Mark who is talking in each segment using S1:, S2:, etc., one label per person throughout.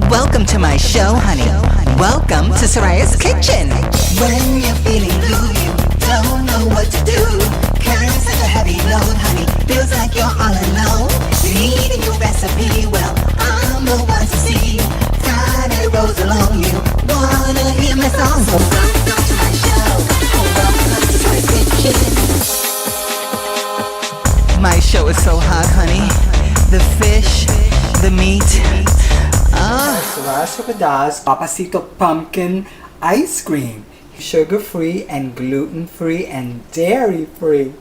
S1: Welcome to my show, honey. Welcome to Soraya's Kitchen.
S2: When you're feeling blue, you don't know what to do. Carrying such a heavy load, honey, feels like you're all alone. You need a new recipe, well, I'm the one to see. Friday rolls along, you wanna hear my song. So welcome to my show, welcome to my kitchen.
S1: My show is so hot, honey. The fish, the meat.
S3: Soraya Sobreidad's Papacito Pumpkin Ice Cream. Sugar-free and gluten-free and dairy-free.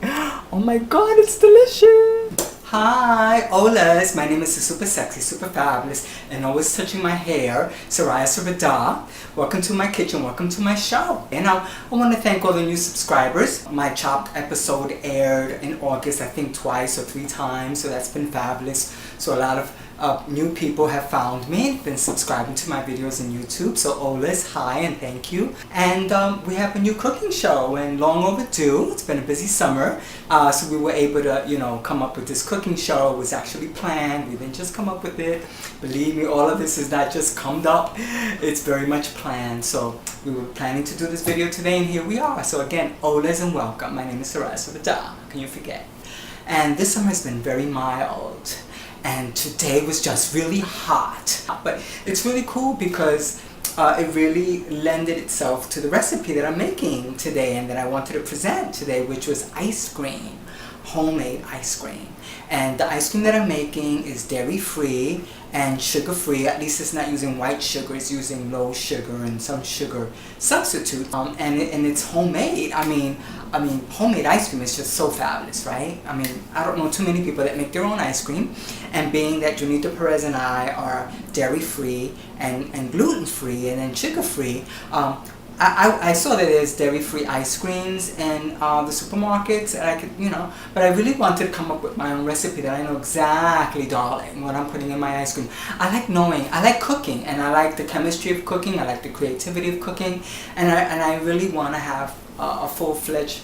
S3: Oh my god, it's delicious! Hi, Olas. My name is the super sexy, super fabulous, and always touching my hair, Soraya Sobreidad. Welcome to my kitchen, welcome to my show. And now, I want to thank all the new subscribers. My Chopped episode aired in August, I think twice or 3 times, so that's been fabulous. So a lot of new people have found me, been subscribing to my videos on YouTube. So Olas, hi and thank you. And we have a new cooking show and long overdue. It's been a busy summer. So we were able to, come up with this cooking show. It was actually planned. We didn't just come up with it. Believe me, all of this is not just cummed up. It's very much planned. So we were planning to do this video today and here we are. So again, Olas and welcome. My name is Soraya Sobreidad. How can you forget? And this summer has been very mild. And today was just really hot. But it's really cool because it really lended itself to the recipe that I'm making today and that I wanted to present today, which was ice cream, homemade ice cream. And the ice cream that I'm making is dairy-free and sugar-free. At least it's not using white sugar, it's using low sugar and some sugar substitute. And it's homemade. I mean, homemade ice cream is just so fabulous, right? I mean, I don't know too many people that make their own ice cream. And being that Junito, Perez, and I are dairy-free and gluten-free and then sugar-free, I saw that there's dairy-free ice creams in the supermarkets, and I could, but I really wanted to come up with my own recipe that I know exactly, darling, what I'm putting in my ice cream. I like cooking, and I like the chemistry of cooking, I like the creativity of cooking, and I really want to have a full-fledged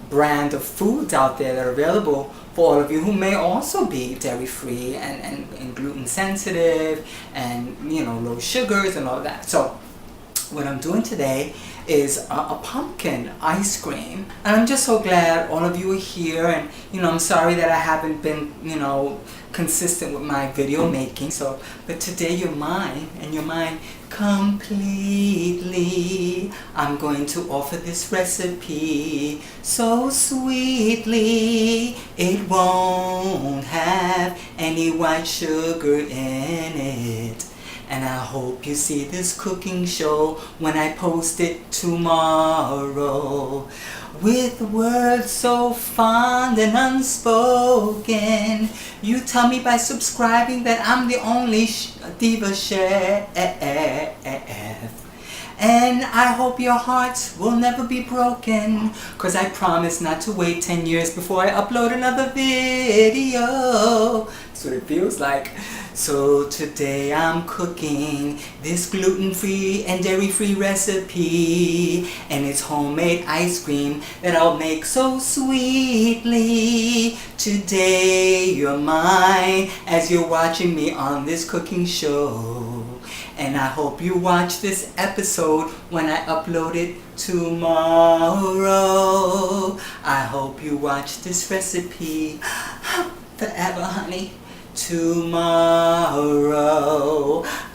S3: brand of foods out there that are available for all of you who may also be dairy-free and gluten-sensitive and, low sugars and all that. So what I'm doing today is a pumpkin ice cream, and I'm just so glad all of you are here. And I'm sorry that I haven't been consistent with my video making, but today you're mine and you're mine completely. I'm going to offer this recipe so sweetly, it won't have any white sugar in it. And I hope you see this cooking show when I post it tomorrow. With words so fond and unspoken, you tell me by subscribing that I'm the only diva chef. And I hope your hearts will never be broken, 'cause I promise not to wait 10 years before I upload another video. That's what it feels like. So today I'm cooking this gluten-free and dairy-free recipe, and it's homemade ice cream that I'll make so sweetly. Today you're mine as you're watching me on this cooking show. And I hope you watch this episode when I upload it tomorrow. I hope you watch this recipe forever, honey. Tomorrow.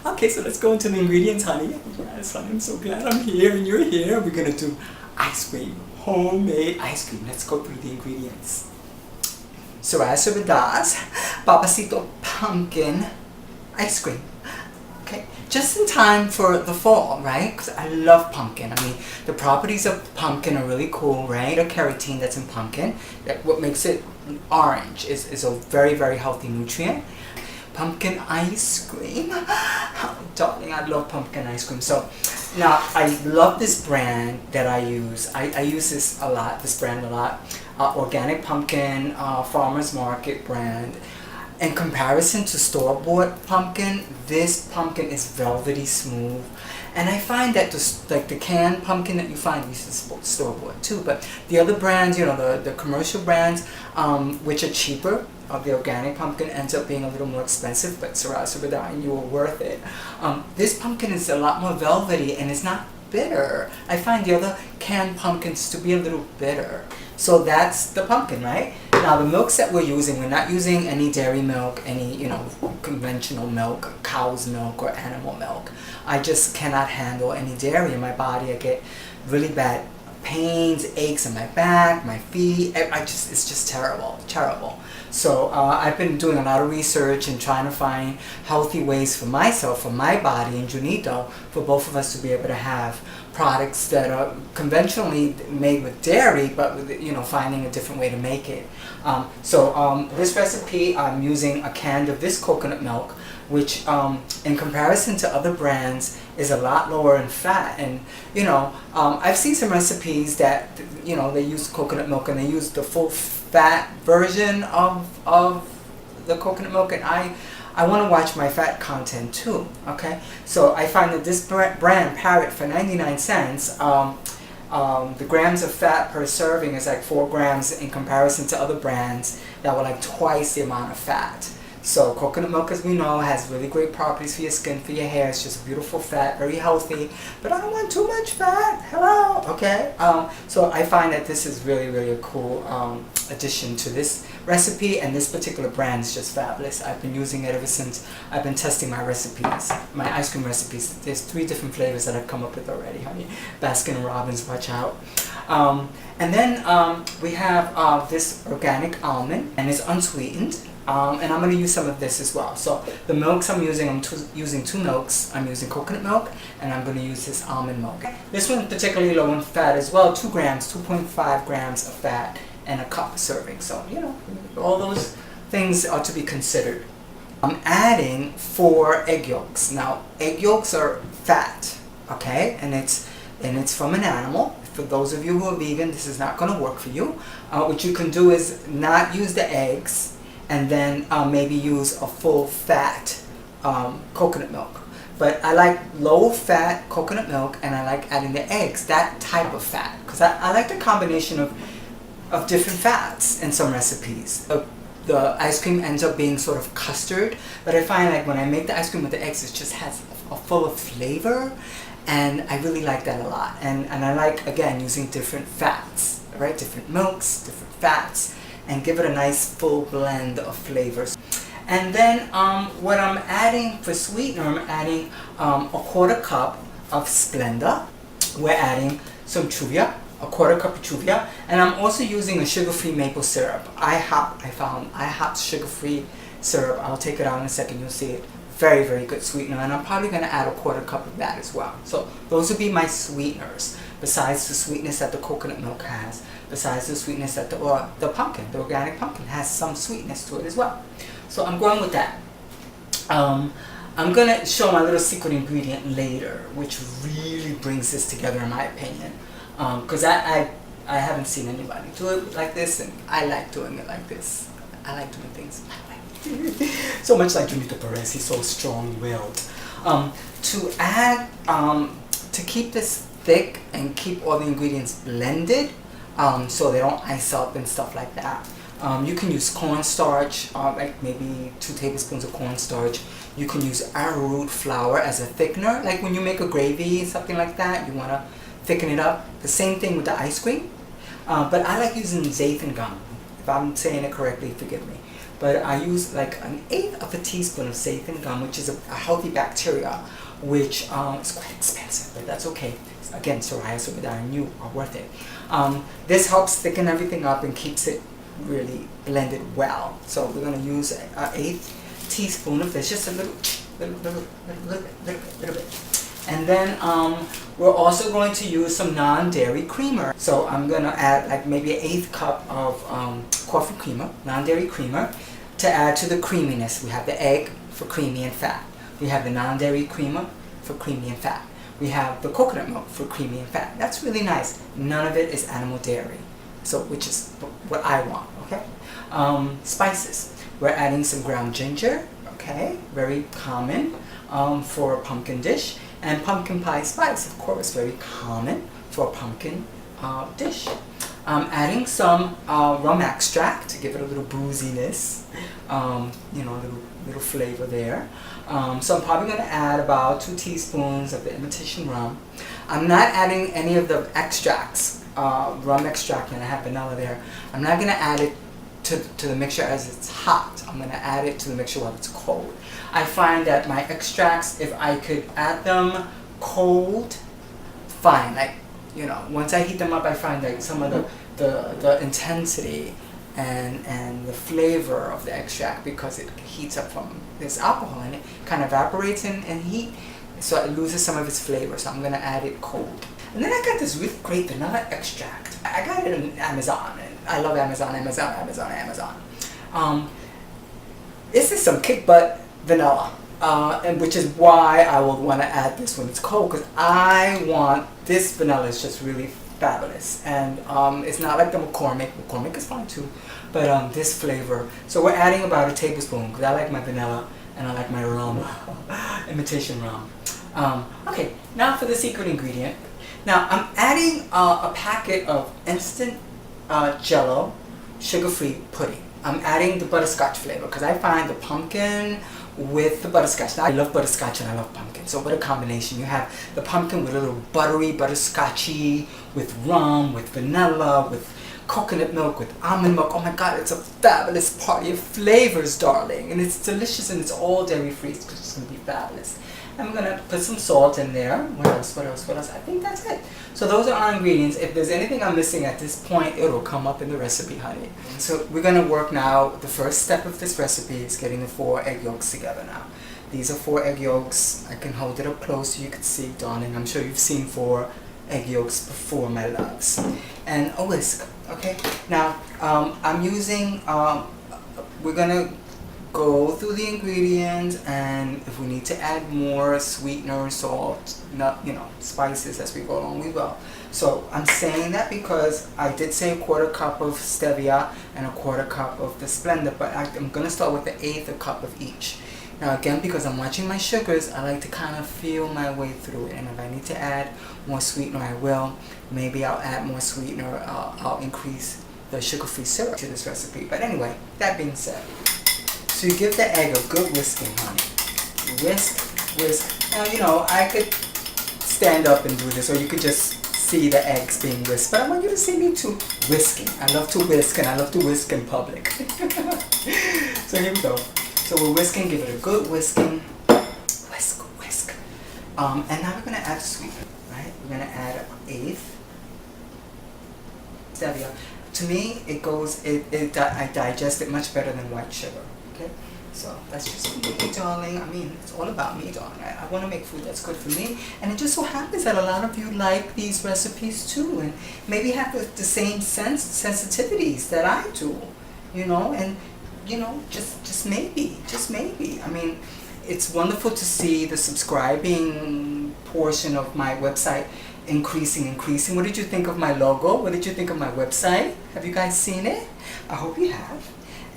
S3: Okay, so let's go into the ingredients, honey. Yes, honey, I'm so glad I'm here and you're here. We're gonna do ice cream, homemade ice cream. Let's go through the ingredients. Soraya Sobreidad's Papacito Pumpkin Ice Cream. Okay, just in time for the fall, right? Because I love pumpkin. I mean, the properties of pumpkin are really cool, right? The carotene that's in pumpkin, what makes it orange is a very, very healthy nutrient. Pumpkin ice cream. Oh, darling, I love pumpkin ice cream. So now I love this brand that I use. I use this brand a lot. Organic pumpkin, farmer's market brand. In comparison to store-bought pumpkin, this pumpkin is velvety smooth And I find that like the canned pumpkin that you find, this is store-bought too, but the other brands, you know, the commercial brands, which are cheaper, the organic pumpkin ends up being a little more expensive, but Soraya Sobreidad, you are worth it. This pumpkin is a lot more velvety and it's not bitter. I find the other canned pumpkins to be a little bitter. So that's the pumpkin, right? Now the milks that we're not using any dairy milk, any, you know, conventional milk, cow's milk or animal milk. I just cannot handle any dairy in my body. I get really bad pains, aches in my back, my feet. It's just terrible. So I've been doing a lot of research and trying to find healthy ways for myself, for my body and Junito, for both of us to be able to have products that are conventionally made with dairy, but with, you know, finding a different way to make it. This recipe, I'm using a can of this coconut milk, which in comparison to other brands is a lot lower in fat. And you know, I've seen some recipes that, you know, they use coconut milk and they use the full fat version of the coconut milk, and I want to watch my fat content too. Okay, so I find that this brand Parrot, for 99 cents, the grams of fat per serving is like 4 grams in comparison to other brands that were like twice the amount of fat. So coconut milk, as we know, has really great properties for your skin, for your hair. It's just beautiful fat, very healthy. But I don't want too much fat. Hello, okay? So I find that this is really, really a cool addition to this recipe, and this particular brand is just fabulous. I've been using it ever since I've been testing my recipes, my ice cream recipes. There's 3 different flavors that I've come up with already, honey. Baskin and Robbins, watch out. And then we have this organic almond, and it's unsweetened. And I'm going to use some of this as well. So the milks I'm using 2 milks. I'm using coconut milk, and I'm going to use this almond milk. This one's particularly low in fat as well, 2 grams, 2.5 grams of fat, and a cup of serving. So, you know, all those things are to be considered. I'm adding 4 egg yolks. Now, egg yolks are fat, okay? And it's from an animal. For those of you who are vegan, this is not going to work for you. What you can do is not use the eggs, and then maybe use a full fat coconut milk. But I like low fat coconut milk, and I like adding the eggs, that type of fat, because I like the combination of different fats in some recipes. The ice cream ends up being sort of custard, but I find like when I make the ice cream with the eggs, it just has a full of flavor, and I really like that a lot. And I like, again, using different fats, right? Different milks, different fats, and give it a nice full blend of flavors. And then what I'm adding for sweetener, I'm adding a 1/4 cup of Splenda. We're adding some chuvia, a 1/4 cup of chuvia, and I'm also using a sugar-free maple syrup. I found IHOP's sugar-free syrup. I'll take it out in a second, you'll see it. Very, very good sweetener, and I'm probably going to add a 1/4 cup of that as well. So those would be my sweeteners, besides the sweetness that the coconut milk has, besides the sweetness that the pumpkin, the organic pumpkin, has some sweetness to it as well. So I'm going with that. I'm going to show my little secret ingredient later, which really brings this together in my opinion. Because I haven't seen anybody do it like this, and I like doing it like this. I like doing things my way. So much like Junito Perez, he's so strong-willed. To add, to keep this thick and keep all the ingredients blended, so they don't ice up and stuff like that. You can use cornstarch, like maybe 2 tablespoons of cornstarch. You can use arrowroot flour as a thickener, like when you make a gravy, something like that, you want to thicken it up. The same thing with the ice cream. But I like using zeytin gum. If I'm saying it correctly, forgive me. But I use like 1/8 of a teaspoon of zeytin gum, which is a healthy bacteria, which is quite expensive, but that's okay. Again, Soraya Sobreidad and you are worth it. This helps thicken everything up and keeps it really blended well. So we're going to use 1/8 teaspoon of this, just a little bit. And then we're also going to use some non-dairy creamer. So I'm going to add like maybe 1/8 cup of coffee creamer, non-dairy creamer, to add to the creaminess. We have the egg for creamy and fat. We have the non-dairy creamer for creamy and fat. We have the coconut milk for creamy and fat. That's really nice. None of it is animal dairy, so which is what I want, okay? Spices. We're adding some ground ginger, okay? Very common. for a pumpkin dish. And pumpkin pie spice, of course, very common for a pumpkin dish. I'm adding some rum extract to give it a little booziness, you know, a little flavor there. So I'm probably going to add about 2 teaspoons of the imitation rum. I'm not adding any of the extracts, rum extract, and I have vanilla there. I'm not going to add it to the mixture as it's hot. I'm going to add it to the mixture while it's cold. I find that my extracts, if I could add them cold, fine. Like, you know, once I heat them up, I find like some of the intensity and the flavor of the extract, because it heats up from this alcohol and it kind of evaporates in heat, so it loses some of its flavor. So I'm going to add it cold. And then I got this really great vanilla extract. I got it on Amazon, and I love Amazon. This is some kick butt vanilla, and which is why I will want to add this when it's cold, because I want this vanilla is just really fabulous. And it's not like the McCormick. McCormick is fine too, but this flavor. So we're adding about a tablespoon, because I like my vanilla and I like my rum, imitation rum. Okay, now for the secret ingredient. Now I'm adding a packet of instant Jello sugar-free pudding. I'm adding the butterscotch flavor because I find the pumpkin with the butterscotch. Now I love butterscotch and I love pumpkin. So what a combination. You have the pumpkin with a little buttery, butterscotchy, with rum, with vanilla, with coconut milk, with almond milk. Oh my God, it's a fabulous party of flavors, darling. And it's delicious, and it's all dairy free because it's going to be fabulous. I'm going to put some salt in there. What else? I think that's it. So those are our ingredients. If there's anything I'm missing at this point, it'll come up in the recipe, honey. So we're going to work now. The first step of this recipe is getting the 4 egg yolks together now. These are 4 egg yolks. I can hold it up close so you can see, darling. I'm sure you've seen 4 egg yolks before, my loves. And a whisk, okay? Now, I'm using, we're going to go through the ingredients, and if we need to add more sweetener, salt, spices as we go along, we will. So I'm saying that because I did say a 1/4 cup of stevia and a 1/4 cup of the Splenda, but I'm going to start with the 1/8 cup of each. Now again, because I'm watching my sugars, I like to kind of feel my way through it, and if I need to add more sweetener, I will. Maybe I'll add more sweetener, I'll increase the sugar-free syrup to this recipe. But anyway, that being said, so you give the egg a good whisking, honey. Whisk. Now, I could stand up and do this, or you could just see the eggs being whisked, but I want you to see me too whisking. I love to whisk, and I love to whisk in public. So here we go. So we're whisking, give it a good whisking. Whisk. And now we're going to add sweetener, right? We're going to add 1/8 stevia. To me, I digest it much better than white sugar. Okay, so that's just me, darling. I mean, it's all about me, darling. I want to make food that's good for me, and it just so happens that a lot of you like these recipes too, and maybe have the same sensitivities that I do, and just maybe. I mean, it's wonderful to see the subscribing portion of my website increasing. What did you think of my logo? What did you think of my website? Have you guys seen it? I hope you have.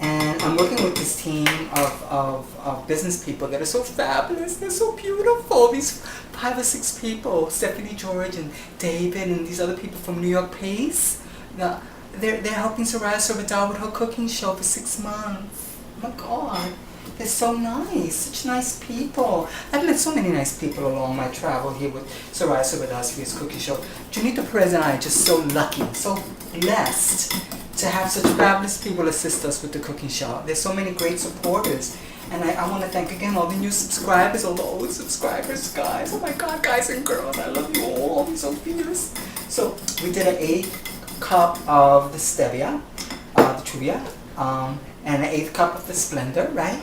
S3: And I'm working with this team of business people that are so fabulous. They're so beautiful. These 5 or 6 people, Stephanie George and David and these other people from New York Pace. Now, they're helping Soraya Sobreidad with her cooking show for 6 months. Oh my God. They're so nice. Such nice people. I've met so many nice people along my travel here with Soraya Sobreidad's cooking show. Junito, Perez, and I are just so lucky, so blessed to have such fabulous people assist us with the cooking show. There's so many great supporters, and I want to thank again all the new subscribers, all the old subscribers, guys. Oh my God, guys and girls, I love you all. You're so fierce. So we did an 1/8 cup of the stevia, the truvia, and an 1/8 cup of the Splenda, right?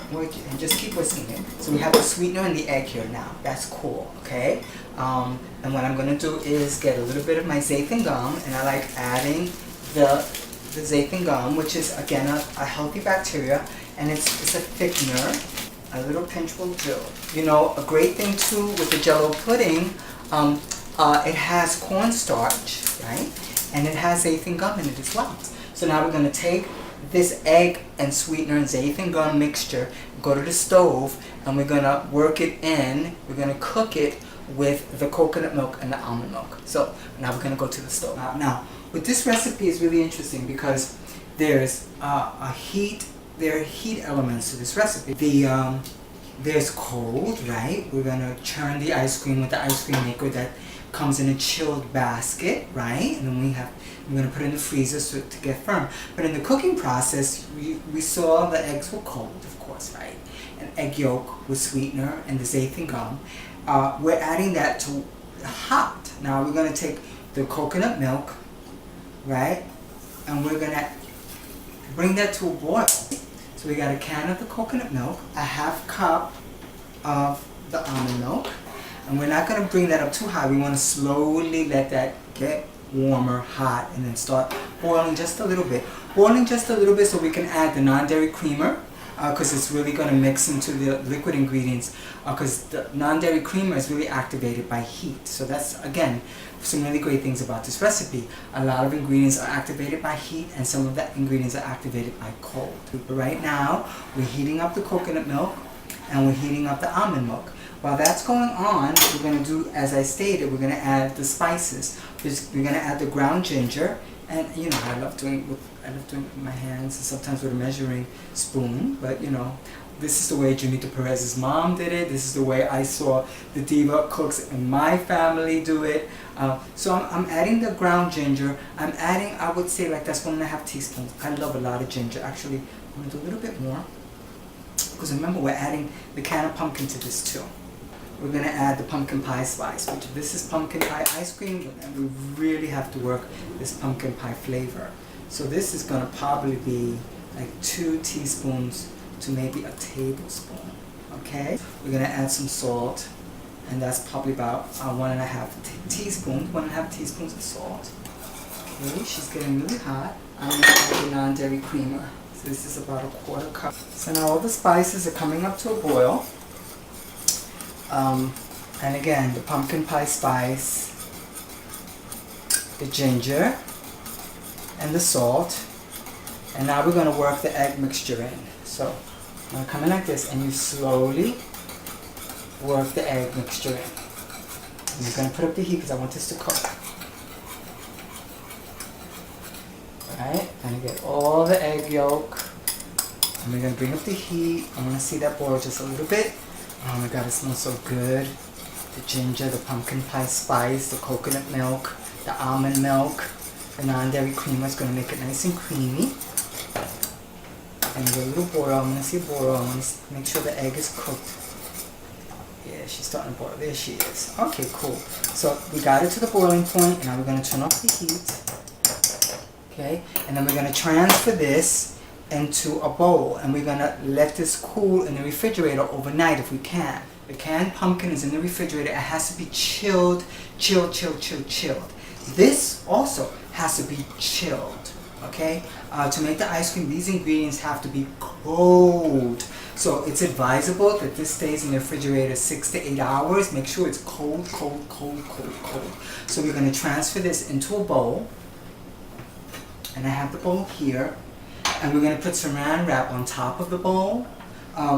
S3: And just keep whisking it. So we have the sweetener and the egg here now. That's cool, okay? And what I'm going to do is get a little bit of my zeytin gum, and I like adding the zeytin gum, which is again a healthy bacteria, and it's a thickener. A little pinch will do. A great thing too with the Jello pudding, it has cornstarch, right? And it has zeytin gum in it as well. So now we're going to take this egg and sweetener and zeytin gum mixture, go to the stove, and we're gonna work it in. We're gonna cook it with the coconut milk and the almond milk. So now we're gonna go to the stove. Now, with this recipe is really interesting because there's there are heat elements to this recipe. There's cold, right? We're gonna churn the ice cream with the ice cream maker that comes in a chilled basket, right? And then we're gonna put it in the freezer to get firm. But in the cooking process, we saw the eggs were cold, of course, right? And egg yolk with sweetener and the xanthan gum. We're adding that to hot. Now we're gonna take the coconut milk, right? And we're gonna bring that to a boil. So we got a can of the coconut milk, a half cup of the almond milk, and we're not going to bring that up too high. We want to slowly let that get warmer, hot, and then start boiling just a little bit. Boiling just a little bit so we can add the non-dairy creamer, because it's really going to mix into the liquid ingredients, because the non-dairy creamer is really activated by heat. So that's, again, some really great things about this recipe. A lot of ingredients are activated by heat, and some of the ingredients are activated by cold. But right now, we're heating up the coconut milk and we're heating up the almond milk. While that's going on, we're going to do, as I stated, we're going to add the spices. We're going to add the ground ginger, and you know, I love doing it with my hands and sometimes with a measuring spoon, but you know, this is the way Junito Perez's mom did it. This is the way I saw the diva cooks in my family do it. So I'm adding the ground ginger. I'm adding, I would say, like that's 1.5 teaspoons. I love a lot of ginger. Actually, I'm going to do a little bit more, because remember, we're adding the can of pumpkin to this too. We're going to add the pumpkin pie spice, which this is pumpkin pie ice cream, and we really have to work this pumpkin pie flavor. So this is going to probably be like 2 teaspoons to maybe a tablespoon. Okay, we're going to add some salt, and that's probably about 1.5 teaspoons of salt. Okay, she's getting really hot. I'm going to add the non-dairy creamer. So this is about 1/4 cup. So now all the spices are coming up to a boil. And again, the pumpkin pie spice, the ginger, and the salt. And now we're going to work the egg mixture in. So I'm going to come in like this, and you slowly work the egg mixture in. And you're going to put up the heat because I want this to cook. Alright, going to get all the egg yolk. And we're going to bring up the heat. I want to see that boil just a little bit. Oh my god, it smells so good. The ginger, the pumpkin pie spice, the coconut milk, the almond milk, the non-dairy creamer is going to make it nice and creamy. And get a little boil. I'm going to see a boil. I want to make sure the egg is cooked. Yeah, she's starting to boil. There she is. Okay, cool. So we got it to the boiling point. Now we're going to turn off the heat. Okay, and then we're going to transfer this into a bowl, and we're going to let this cool in the refrigerator overnight if we can. The canned pumpkin is in the refrigerator. It has to be chilled. This also has to be chilled, okay? To make the ice cream, these ingredients have to be cold. So it's advisable that this stays in the refrigerator 6 to 8 hours. Make sure it's cold. So we're going to transfer this into a bowl, and I have the bowl here. And we're going to put saran wrap on top of the bowl,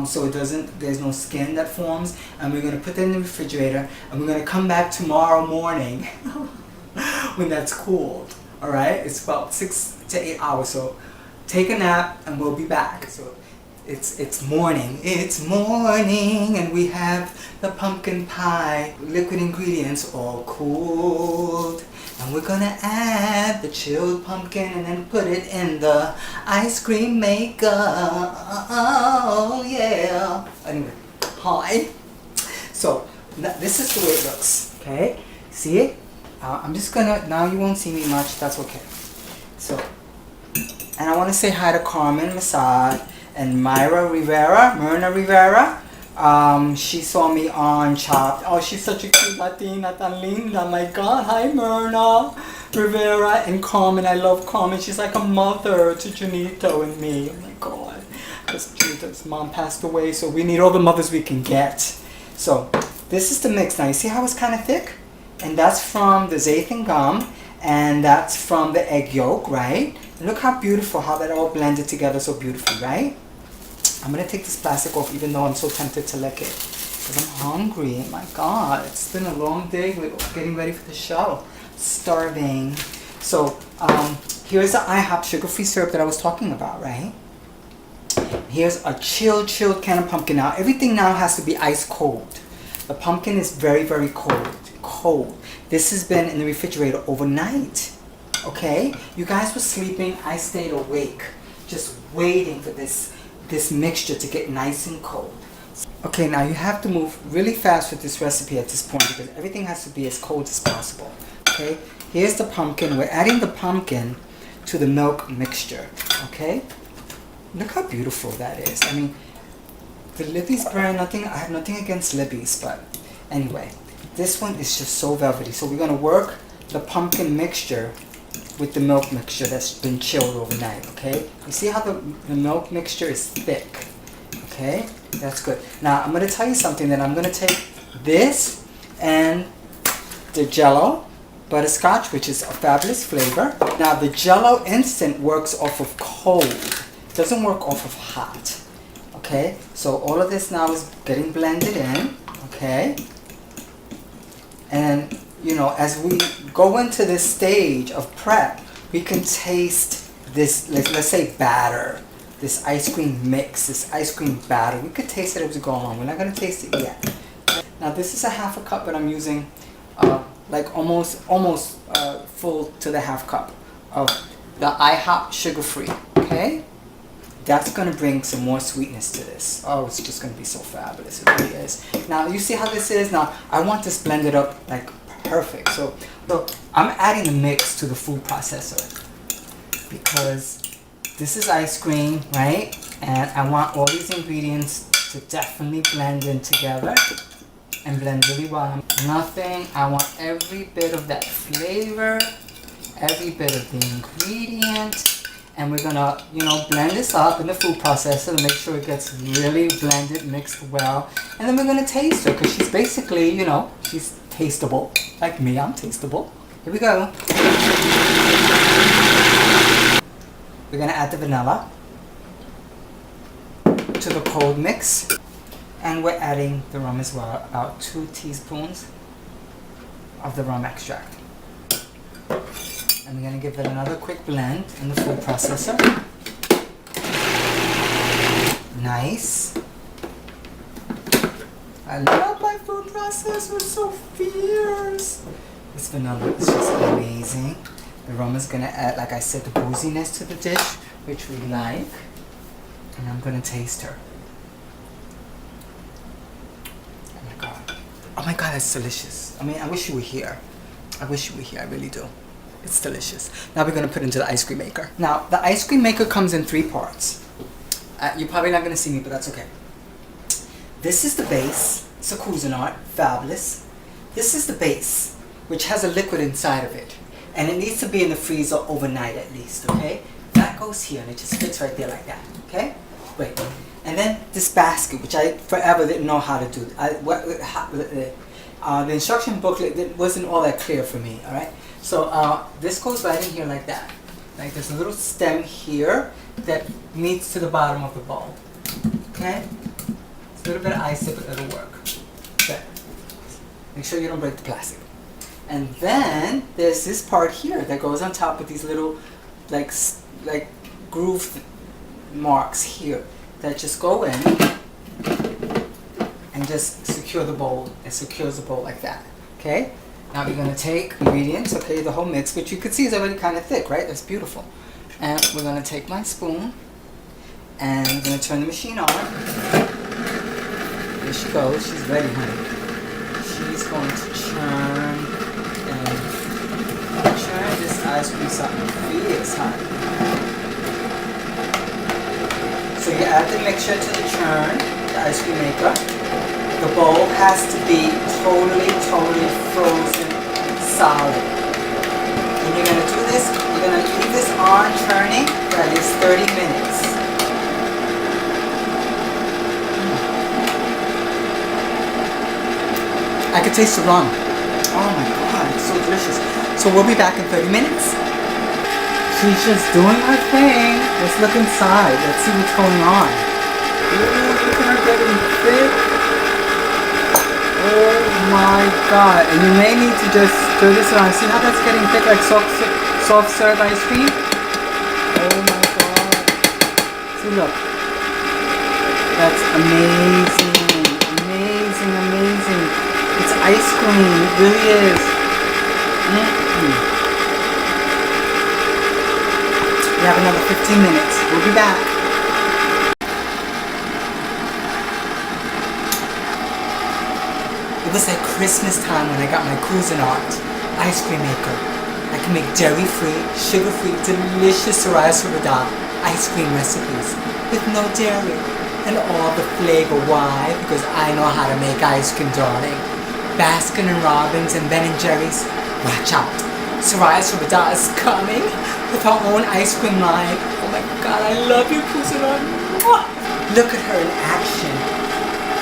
S3: so it doesn't, there's no skin that forms. And we're going to put that in the refrigerator, and we're going to come back tomorrow morning when that's cooled. Alright, it's about 6 to 8 hours, so take a nap and we'll be back. So it's morning, and we have the pumpkin pie liquid ingredients all cooled. And we're gonna add the chilled pumpkin and then put it in the ice cream maker. Oh yeah. Anyway, hi. So this is the way it looks. Okay, see it? I'm just gonna, now you won't see me much. That's okay. So, and I want to say hi to Carmen Masad and Myrna Rivera. She saw me on Chopped. Oh, she's such a cute Latina, tan linda. My God, hi Myrna Rivera and Carmen. I love Carmen. She's like a mother to Junito and me. Oh my God, because Junito's mom passed away, so we need all the mothers we can get. So this is the mix. Now you see how it's kind of thick, and that's from the xanthan gum, and that's from the egg yolk, right? And look how beautiful, how that all blended together so beautifully, right? I'm gonna take this plastic off even though I'm so tempted to lick it. Because I'm hungry. My God, it's been a long day with getting ready for the show. Starving. So, here's the IHOP sugar-free syrup that I was talking about, right? Here's a chilled can of pumpkin. Now, everything now has to be ice cold. The pumpkin is very, very cold. This has been in the refrigerator overnight. Okay? You guys were sleeping. I stayed awake, just waiting for this mixture to get nice and cold. Okay, now you have to move really fast with this recipe at this point because everything has to be as cold as possible. Okay? Here's the pumpkin. We're adding the pumpkin to the milk mixture. Okay? Look how beautiful that is. I mean, the Libby's brand, I have nothing against Libby's, but anyway, this one is just so velvety. So we're going to work the pumpkin mixture with the milk mixture that's been chilled overnight, okay? You see how the milk mixture is thick, okay? That's good. Now, I'm going to tell you something that I'm going to take this and the Jell-O butterscotch, which is a fabulous flavor. Now, the Jell-O instant works off of cold. It doesn't work off of hot, okay? So all of this now is getting blended in, okay? And, you know, as we go into this stage of prep, we can taste this, let's say batter, this ice cream mix, this ice cream batter. We could taste it as we go along. We're not going to taste it yet. Now, this is a half a cup, but I'm using like almost full to the half cup of the IHOP sugar-free, okay? That's going to bring some more sweetness to this. Oh, it's just going to be so fabulous. It really is. Now, you see how this is? Now, I want this blended up like perfect. So I'm adding the mix to the food processor because this is ice cream, right? And I want all these ingredients to definitely blend in together and blend really well. Nothing. I want every bit of that flavor, every bit of the ingredient. And we're gonna, you know, blend this up in the food processor to make sure it gets really blended, mixed well. And then we're gonna taste her because she's basically, you know, she's tasteable. Like me, I'm tasteable. Here we go. We're gonna add the vanilla to the cold mix. And we're adding the rum as well, about 2 teaspoons of the rum extract. And we're going to give it another quick blend in the food processor. Nice. I love my food processor, it's so fierce. This vanilla is just amazing. The rum is going to add, like I said, the booziness to the dish, which we like. And I'm going to taste her. Oh my God. Oh my God, that's delicious. I mean, I wish you were here. I wish you were here, I really do. It's delicious. Now we're going to put it into the ice cream maker. Now, the ice cream maker comes in 3 parts. You're probably not going to see me, but that's okay. This is the base. It's a Cuisinart. Fabulous. This is the base, which has a liquid inside of it. And it needs to be in the freezer overnight at least, okay? That goes here, and it just fits right there like that, okay? Wait. And then this basket, which I forever didn't know how to do. The instruction booklet wasn't all that clear for me, all right? So this goes right in here like that. Like there's a little stem here that meets to the bottom of the bowl. Okay? It's a little bit of ice, but it'll work. Okay. Make sure you don't break the plastic. And then there's this part here that goes on top with these little like groove marks here that just go in and just secure the bowl. It secures the bowl like that. Okay? Now we're going to take ingredients, okay, the whole mix, which you can see is already kind of thick, right? That's beautiful. And we're going to take my spoon, and we're going to turn the machine on. There she goes. She's ready, honey. She's going to churn this ice cream something fierce, honey. So you add the mixture to the churn, the ice cream maker. The bowl has to be totally frozen solid. And you're going to do this, you're going to leave this on churning for at least 30 minutes. I could taste the rum. Oh my God, it's so delicious. So we'll be back in 30 minutes. She's just doing her thing. Let's look inside. Let's see what's going on. look at her getting thick. Oh my god. And you may need to just stir this around. See how that's getting thick like soft serve ice cream? Oh my god. See, look. That's amazing. Amazing, amazing. It's ice cream. It really is. We have another 15 minutes. We'll be back. It was at Christmas time when I got my Cuisinart ice cream maker. I can make dairy-free, sugar-free, delicious Soraya Sobreidad ice cream recipes with no dairy and all the flavor. Why? Because I know how to make ice cream, darling. Baskin and Robbins and Ben and Jerry's. Watch out. Soraya Sobreidad is coming with her own ice cream line. Oh my god, I love you, Cuisinart. Look at her in action.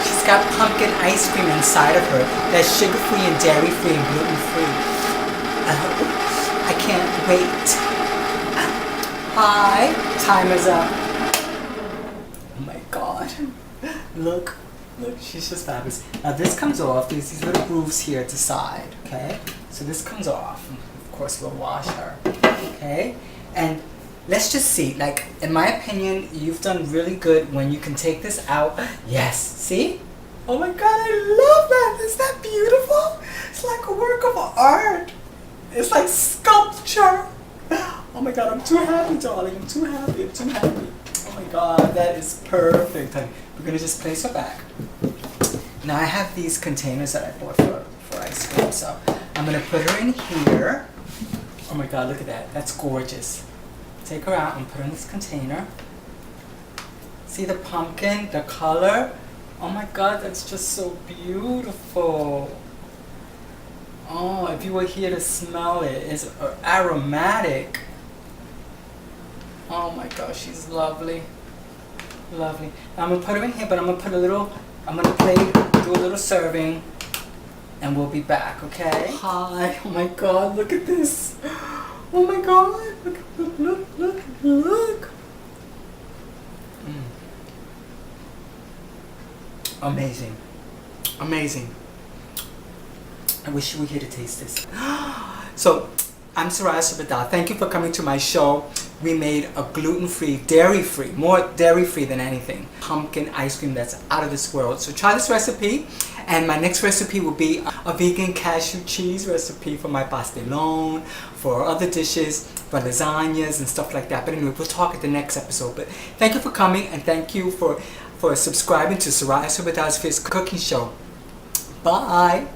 S3: She's got pumpkin ice cream inside of her that's sugar-free and dairy-free and gluten-free. I can't wait. Hi, time is up. Oh my god. Look, she's just fabulous. Now this comes off. There's these little grooves here at the side, okay? So this comes off. Of course, we'll wash her, okay? And let's just see, like, in my opinion, you've done really good when you can take this out. Yes, see? Oh my god, I love that. Is that beautiful? It's like a work of art. It's like sculpture. Oh my god, I'm too happy, darling. I'm too happy. I'm too happy. Oh my god, that is perfect. We're gonna just place her back. Now I have these containers that I bought for ice cream, so I'm gonna put her in here. Oh my god, look at that. That's gorgeous. Take her out and put her in this container. See the pumpkin, the color? Oh my god, that's just so beautiful. Oh, if you were here to smell it, it's aromatic. Oh my gosh, she's lovely. Lovely. Now I'm gonna put her in here, but I'm gonna do a little serving, and we'll be back, okay? Hi, oh my god, look at this. Oh my god, look. Amazing. Amazing. I wish you were here to taste this. So, I'm Soraya Sobreidad. Thank you for coming to my show. We made a gluten-free, dairy-free, more dairy-free than anything, pumpkin ice cream that's out of this world. So try this recipe, and my next recipe will be a vegan cashew cheese recipe for my pastelone, for other dishes, for lasagnas and stuff like that. But anyway, we'll talk at the next episode. But thank you for coming, and thank you for subscribing to Soraya Sobreidad's Fierce Cooking Show. Bye.